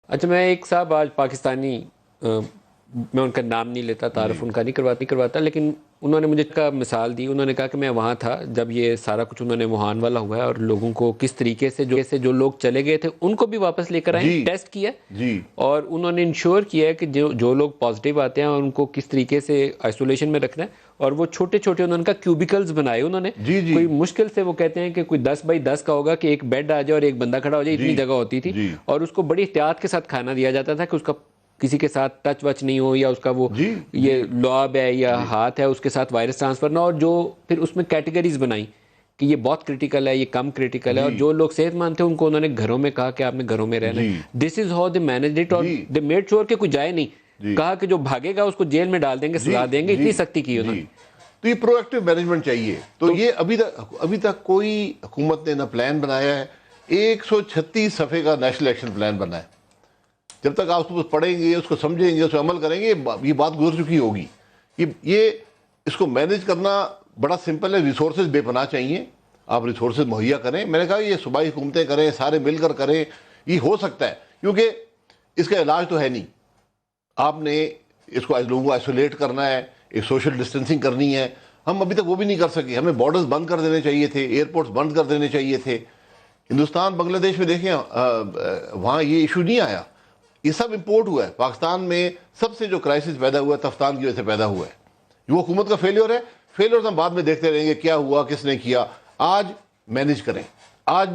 اچھا میں ایک صاحب آج پاکستانی میں ان کا نام نہیں لیتا، تعارف ان کا نہیں کرواتا، لیکن انہوں نے مجھے کا مثال دی. انہوں نے کہا کہ میں وہاں تھا جب یہ سارا کچھ انہوں نے ووہان والا ہوا ہے، اور لوگوں کو کس طریقے سے جو لوگ چلے گئے تھے ان کو بھی واپس لے کر آئے، ٹیسٹ کیا اور انہوں نے انشور کیا ہے کہ جو لوگ پازیٹیو آتے ہیں ان کو کس طریقے سے آئسولیشن میں رکھنا ہے. اور وہ چھوٹے چھوٹے انہوں نے کہا کیوبیکلز بنائے انہوں نے، کوئی مشکل سے وہ کہتے ہیں کہ کوئی 10x10 کا ہوگا کہ ایک بیڈ آ جائے اور ایک بندہ کھڑا ہو جائے، اتنی جگہ ہوتی تھی. اور اس کو بڑی احتیاط کے ساتھ کھانا دیا جاتا تھا کہ اس کا کسی کے ساتھ ٹچ وچ نہیں ہو، یا اس کا وہ یہ لعاب ہے یا ہاتھ ہے اس کے ساتھ وائرس ٹرانسفر نہ. اور جو پھر اس میں کیٹیگریز بنائی کہ یہ بہت کریٹیکل ہے، یہ کم کریٹیکل ہے، اور جو لوگ صحت مند تھے ان کو انہوں نے گھروں میں کہا کہ آپ نے گھروں میں رہنا ہے. This is how they managed it, اور دے میڈ شور کہ کوئی جائے نہیں. کہا کہ جو بھاگے گا اس کو جیل میں ڈال دیں گے، سزا دیں گے، اتنی سختی کی انہوں نے. تو یہ پرو ایکٹیو مینجمنٹ چاہیے. تو یہ ابھی تک کوئی حکومت نے نہ پلان بنایا ہے. 136 صفحے کا نیشنل ایکشن پلان بنا ہے. جب تک آپ اس کو پڑھیں گے، اس کو سمجھیں گے، اس پہ عمل کریں گے، یہ بات گزر چکی ہوگی. یہ اس کو مینیج کرنا بڑا سمپل ہے. ریسورسز بے پناہ چاہیے، آپ ریسورسز مہیا کریں. میں نے کہا یہ صوبائی حکومتیں کریں، سارے مل کر کریں، یہ ہو سکتا ہے. کیونکہ اس کا علاج تو ہے نہیں. آپ نے اس کو لوگوں کو آئسولیٹ کرنا ہے، ایک سوشل ڈسٹینسنگ کرنی ہے. ہم ابھی تک وہ بھی نہیں کر سکے. ہمیں بارڈرز بند کر دینے چاہیے تھے، ایئرپورٹس بند کر دینے چاہیے تھے. ہندوستان بنگلہ دیش میں دیکھیں وہاں یہ ایشو نہیں آیا. یہ سب امپورٹ ہوا ہے. پاکستان میں سب سے جو کرائسس پیدا ہوا ہے تفتان کی وجہ سے پیدا ہوا ہے. وہ حکومت کا فیلیور ہے. فیلیورز ہم بعد میں دیکھتے رہیں گے کیا ہوا، کس نے کیا. آج مینیج کریں. آج